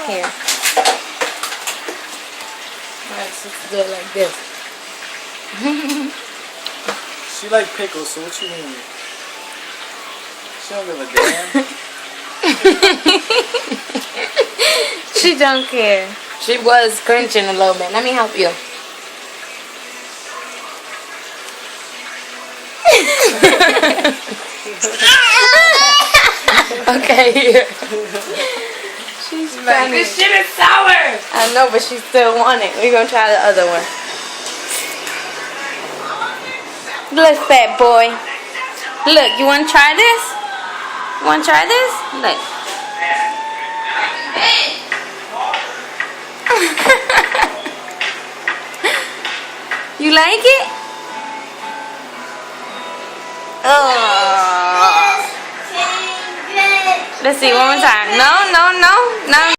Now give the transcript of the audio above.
Here. Alright, so let's do it like this. She like pickles, so what you mean? She don't give a damn. She don't care. She was crunching a little bit. Let me help you. Okay, here. She's funny. This shit is sour. I know, but she still want it. We're gonna try the other one. Look, fat boy. Look, you wanna try this? You wanna try this? Look. You like it? Oh. Let's see one more time. No, no, no.